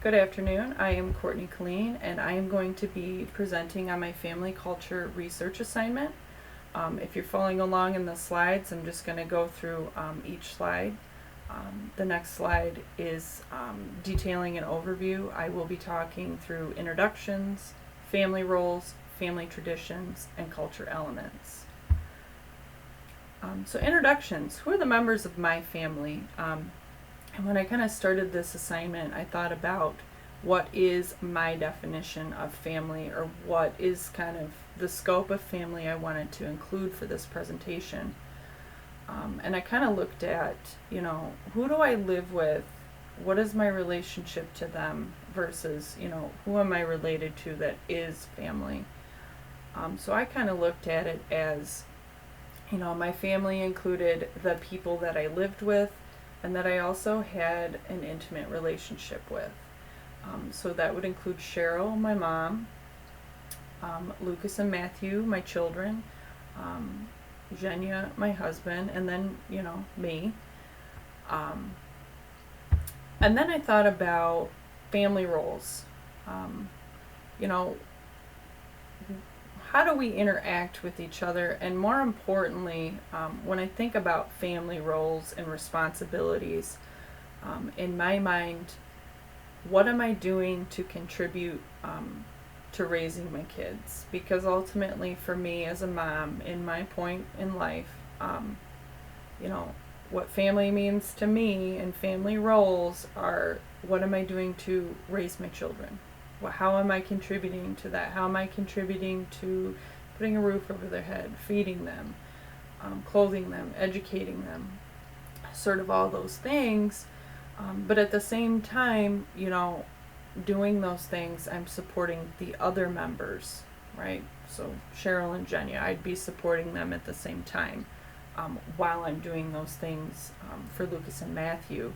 Good afternoon. I am Courtney Colleen, and I am going to be presenting on my family culture research assignment. If you're following along in the slides, I'm just going to go through each slide. The next slide is detailing an overview. I will be talking through introductions, family roles, family traditions, and culture elements. So introductions. Who are the members of my family? And when I kind of started this assignment, I thought about what is my definition of family, or what is kind of the scope of family I wanted to include for this presentation. And I kind of looked at, who do I live with? What is my relationship to them versus, who am I related to that is family? So I kind of looked at it as, my family included the people that I lived with and that I also had an intimate relationship with. So that would include Cheryl, my mom, Lucas and Matthew, my children, Zhenya, my husband, and then, me. And then I thought about family roles. You know, how do we interact with each other? And more importantly, when I think about family roles and responsibilities, in my mind, what am I doing to contribute to raising my kids? Because ultimately, for me as a mom, in my point in life, what family means to me and family roles are, what am I doing to raise my children? How am I contributing to that? How am I contributing to putting a roof over their head, feeding them, clothing them, educating them, sort of all those things. But at the same time, doing those things, I'm supporting the other members, right? So Cheryl and Zhenya, I'd be supporting them at the same time while I'm doing those things for Lucas and Matthew.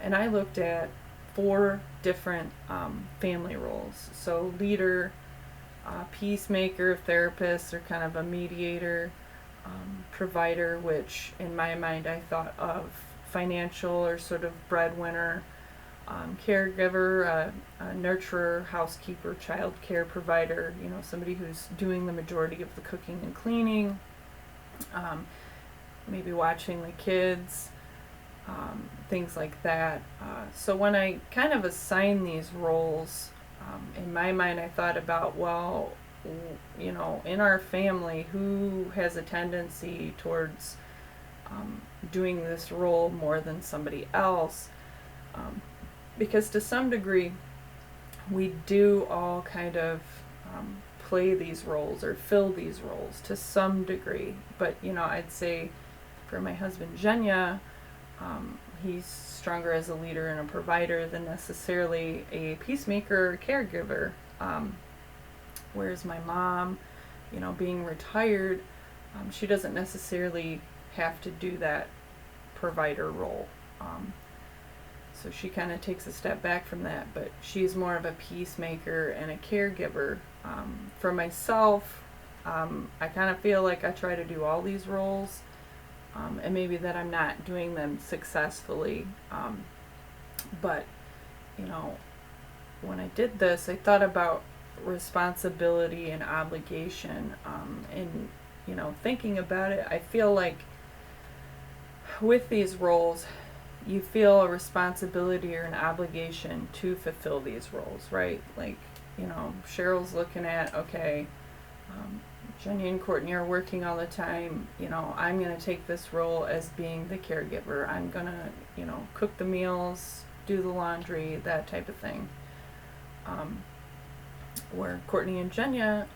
And I looked at 4 different family roles. So leader, peacemaker, therapist, or kind of a mediator, provider, which in my mind I thought of financial or sort of breadwinner, caregiver, a nurturer, housekeeper, child care provider, somebody who's doing the majority of the cooking and cleaning, maybe watching the kids, things like that. So when I kind of assign these roles, in my mind I thought about, well, in our family, who has a tendency towards doing this role more than somebody else? Because to some degree, we do all kind of play these roles or fill these roles to some degree. But, I'd say for my husband, Zhenya, he's stronger as a leader and a provider than necessarily a peacemaker or caregiver. Whereas my mom, being retired, she doesn't necessarily have to do that provider role. So she kind of takes a step back from that, but she's more of a peacemaker and a caregiver. For myself, I kind of feel like I try to do all these roles, and maybe that I'm not doing them successfully. But, when I did this, I thought about responsibility and obligation, and, thinking about it, I feel like with these roles, you feel a responsibility or an obligation to fulfill these roles, right? Like, Cheryl's looking at, okay, Jenny and Courtney are working all the time, I'm going to take this role as being the caregiver. I'm going to, cook the meals, do the laundry, that type of thing. Where Courtney and Zhenya,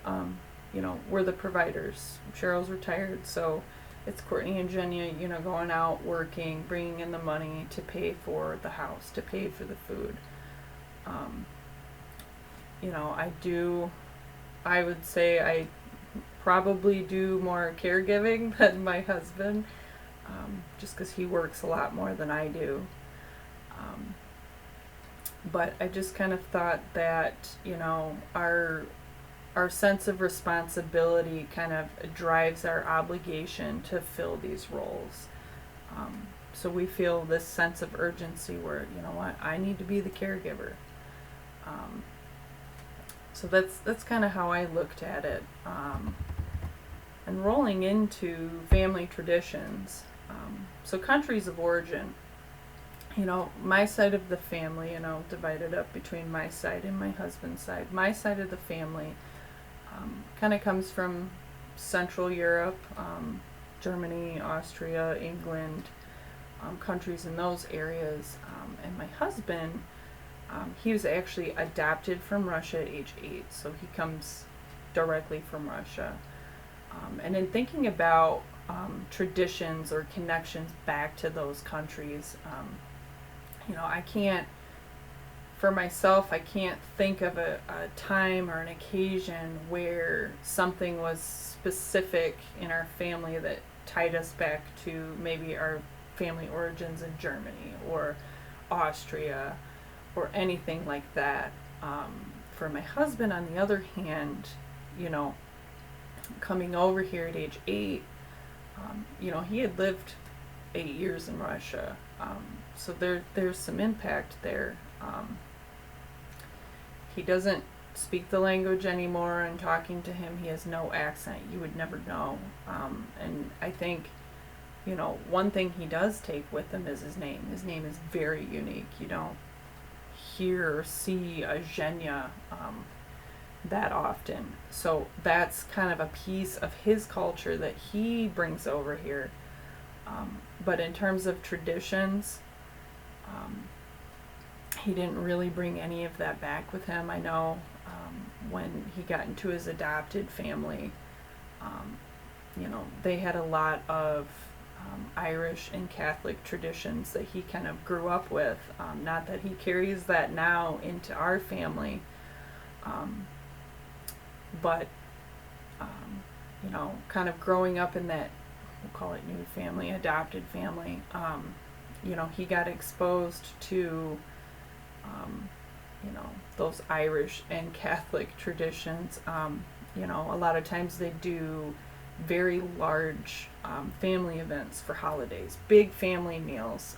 we're the providers. Cheryl's retired, so it's Courtney and Zhenya, going out, working, bringing in the money to pay for the house, to pay for the food. I would say I probably do more caregiving than my husband, just because he works a lot more than I do. But I just kind of thought that, our sense of responsibility kind of drives our obligation to fill these roles. So we feel this sense of urgency where, I need to be the caregiver. So that's kind of how I looked at it. And rolling into family traditions, so countries of origin. My side of the family, divided up between my side and my husband's side. My side of the family kind of comes from Central Europe, Germany, Austria, England, countries in those areas. And my husband, he was actually adopted from Russia at age 8, so he comes directly from Russia. And in thinking about traditions or connections back to those countries, I can't, for myself, I can't think of a time or an occasion where something was specific in our family that tied us back to maybe our family origins in Germany or Austria or anything like that. For my husband, on the other hand, coming over here at age 8, he had lived 8 years in Russia. So there's some impact there. He doesn't speak the language anymore, and talking to him, he has no accent. You would never know. And I think, one thing he does take with him is his name. His name is very unique. You don't hear or see a Zhenya that often. So that's kind of a piece of his culture that he brings over here. But in terms of traditions, he didn't really bring any of that back with him. I know when he got into his adopted family, they had a lot of Irish and Catholic traditions that he kind of grew up with. Not that he carries that now into our family, but kind of growing up in that, we'll call it new family, adopted family, he got exposed to those Irish and Catholic traditions. A lot of times they do very large family events for holidays, big family meals.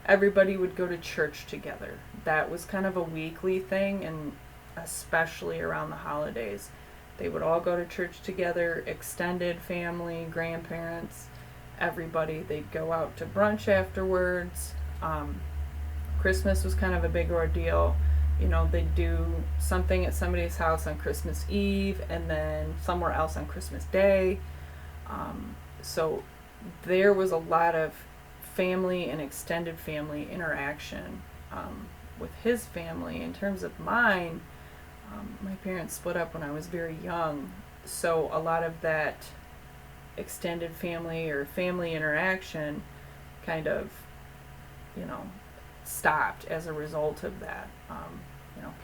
Everybody would go to church together. That was kind of a weekly thing, and especially around the holidays. They would all go to church together, extended family, grandparents, everybody. They'd go out to brunch afterwards. Christmas was kind of a big ordeal. They'd do something at somebody's house on Christmas Eve and then somewhere else on Christmas Day. So there was a lot of family and extended family interaction with his family. In terms of mine, my parents split up when I was very young, so a lot of that extended family or family interaction kind of, stopped as a result of that.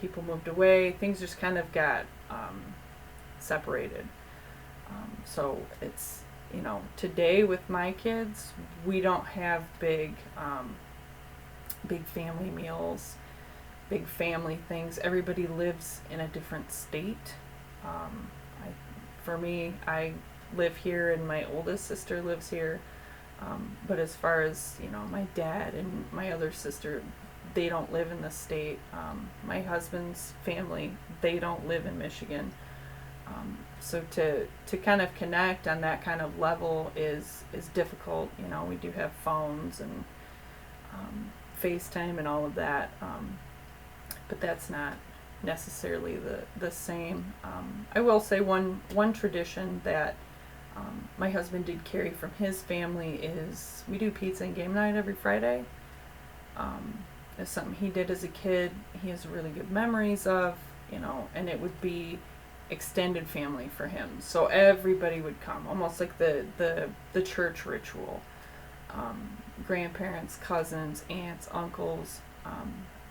People moved away, things just kind of got separated. So it's, today with my kids, we don't have big family meals, big family things. Everybody lives in a different state. For me, I live here and my oldest sister lives here. But as far as, my dad and my other sister, they don't live in the state. My husband's family, they don't live in Michigan. So to kind of connect on that kind of level is difficult. We do have phones and FaceTime and all of that. But that's not necessarily the same. I will say one tradition that my husband did carry from his family is we do pizza and game night every Friday. It's something he did as a kid. He has really good memories of, and it would be extended family for him. So everybody would come, almost like the church ritual. Grandparents, cousins, aunts, uncles,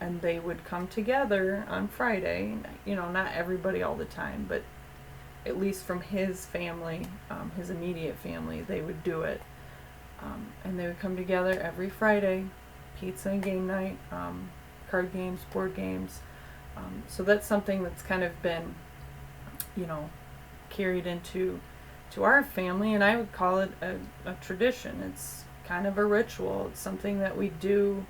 and they would come together on Friday. Not everybody all the time, but at least from his family, his immediate family, they would do it. And they would come together every Friday, pizza and game night, card games, board games. So that's something that's kind of been, carried into our family, and I would call it a tradition. It's kind of a ritual. It's something that we do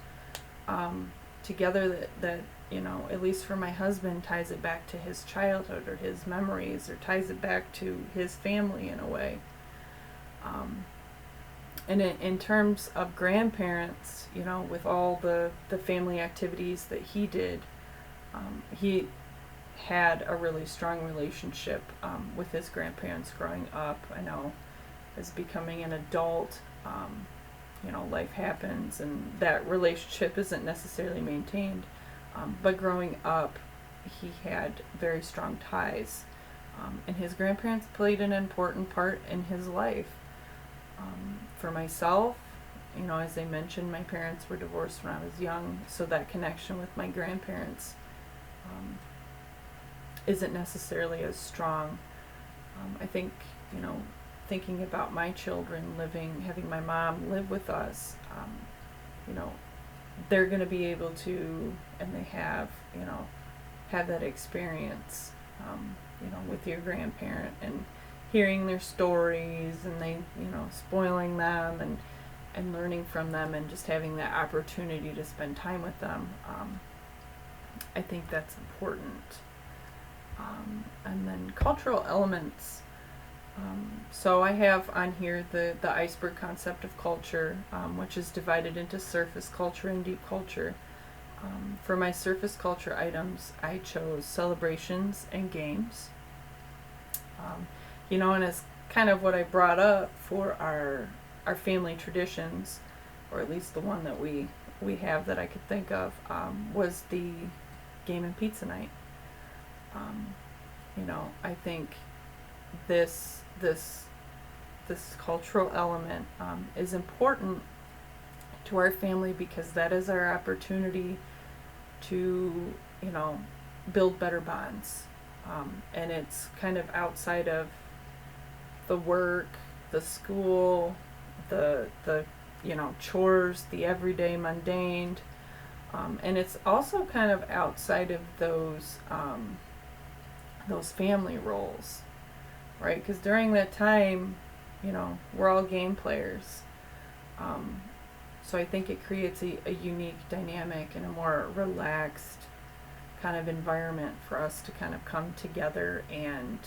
together that at least for my husband, ties it back to his childhood or his memories, or ties it back to his family in a way. And in terms of grandparents, with all the family activities that he did, he had a really strong relationship with his grandparents growing up. I know as becoming an adult, life happens and that relationship isn't necessarily maintained. But growing up, he had very strong ties. And his grandparents played an important part in his life. For myself, as I mentioned, my parents were divorced when I was young, so that connection with my grandparents isn't necessarily as strong. I think, thinking about my children having my mom live with us, they're going to be able to, and they have that experience, with your grandparent and hearing their stories, and they, spoiling them and learning from them, and just having that opportunity to spend time with them. I think that's important. And then cultural elements. So I have on here the iceberg concept of culture, which is divided into surface culture and deep culture. For my surface culture items, I chose celebrations and games. And it's kind of what I brought up for our family traditions, or at least the one that we have that I could think of, was the game and pizza night. I think this cultural element is important to our family, because that is our opportunity to build better bonds, and it's kind of outside of the work, the school, the chores, the everyday mundane, and it's also kind of outside of those family roles, right? Because during that time, we're all game players. So I think it creates a unique dynamic and a more relaxed kind of environment for us to kind of come together and,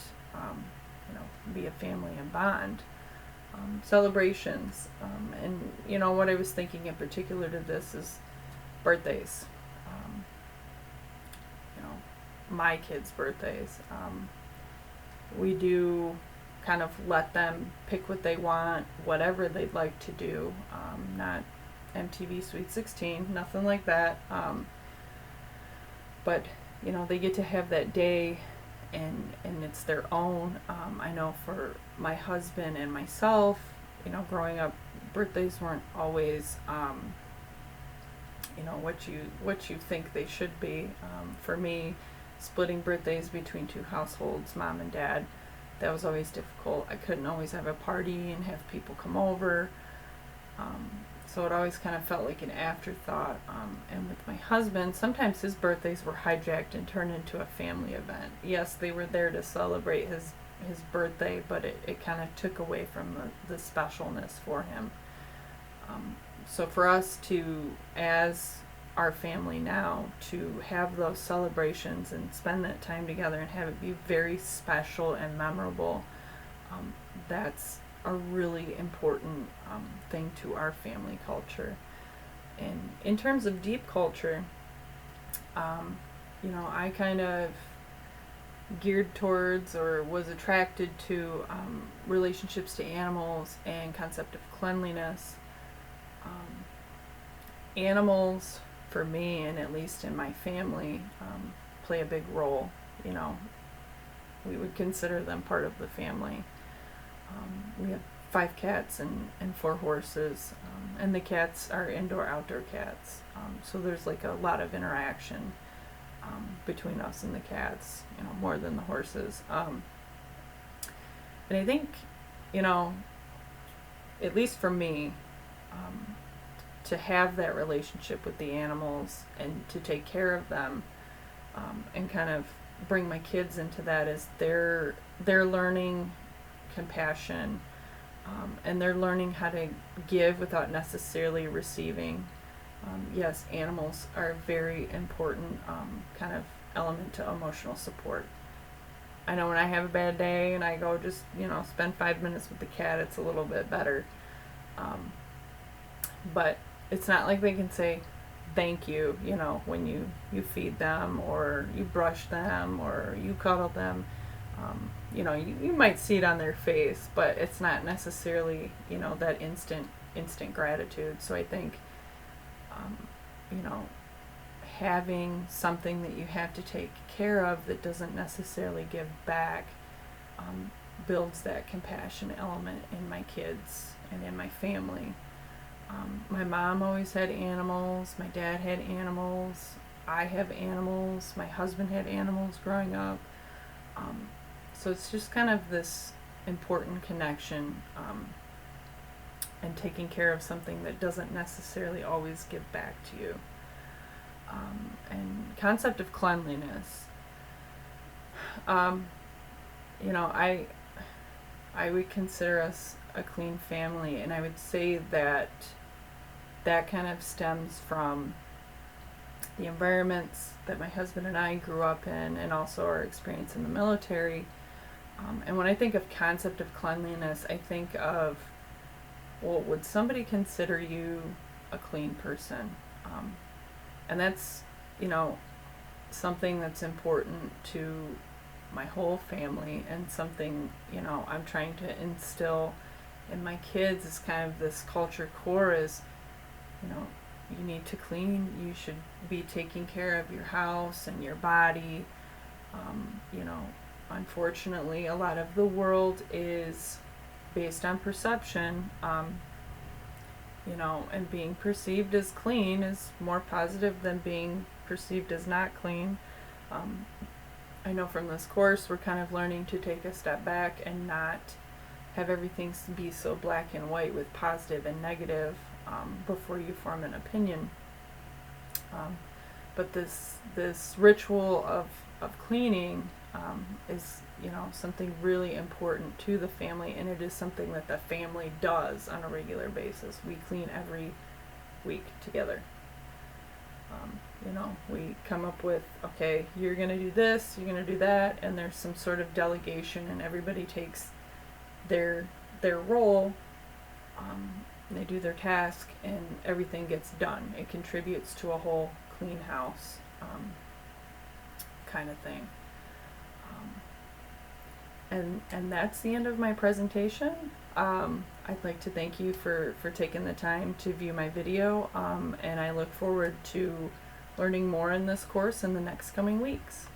be a family and bond. Celebrations. And, what I was thinking in particular to this is birthdays. My kids' birthdays. We do kind of let them pick what they want, whatever they'd like to do. Not MTV Sweet 16, nothing like that. But they get to have that day, and it's their own. I know for my husband and myself, growing up, birthdays weren't always what you think they should be. For me, splitting birthdays between two households, mom and dad, that was always difficult. I couldn't always have a party and have people come over. So it always kind of felt like an afterthought. And with my husband, sometimes his birthdays were hijacked and turned into a family event. Yes, they were there to celebrate his birthday, but it kind of took away from the specialness for him. So for us to, as our family now, to have those celebrations and spend that time together and have it be very special and memorable, that's a really important thing to our family culture. And in terms of deep culture, I kind of geared towards or was attracted to relationships to animals and concept of cleanliness. Animals, for me, and at least in my family, play a big role. We would consider them part of the family. We have 5 cats and 4 horses, and the cats are indoor-outdoor cats. So there's like a lot of interaction between us and the cats, more than the horses. And I think, at least for me, to have that relationship with the animals and to take care of them, and kind of bring my kids into that, is they're learning compassion, and they're learning how to give without necessarily receiving. Yes, animals are a very important kind of element to emotional support. I know when I have a bad day and I go just, spend 5 minutes with the cat, it's a little bit better. Um, but it's not like they can say thank you, when you feed them or you brush them or you cuddle them. You might see it on their face, but it's not necessarily, that instant gratitude. So I think, um, you know, having something that you have to take care of that doesn't necessarily give back um, builds that compassion element in my kids and in my family. My mom always had animals, my dad had animals, I have animals, my husband had animals growing up. Um, so it's just kind of this important connection and taking care of something that doesn't necessarily always give back to you. And concept of cleanliness. Um, I would consider us a clean family, and I would say that that kind of stems from the environments that my husband and I grew up in, and also our experience in the military. And when I think of concept of cleanliness, I think of, well, would somebody consider you a clean person? And that's, you know, something that's important to my whole family, and something, I'm trying to instill in my kids is kind of this culture core is, you know, you need to clean, you should be taking care of your house and your body. Unfortunately, a lot of the world is based on perception, and being perceived as clean is more positive than being perceived as not clean. I know from this course we're kind of learning to take a step back and not have everything be so black and white with positive and negative before you form an opinion. But this ritual of cleaning is, something really important to the family, and it is something that the family does on a regular basis. We clean every week together. We come up with, okay, you're going to do this, you're going to do that, and there's some sort of delegation, and everybody takes their role. They do their task, and everything gets done. It contributes to a whole clean house kind of thing. And that's the end of my presentation. I'd like to thank you for taking the time to view my video, and I look forward to learning more in this course in the next coming weeks.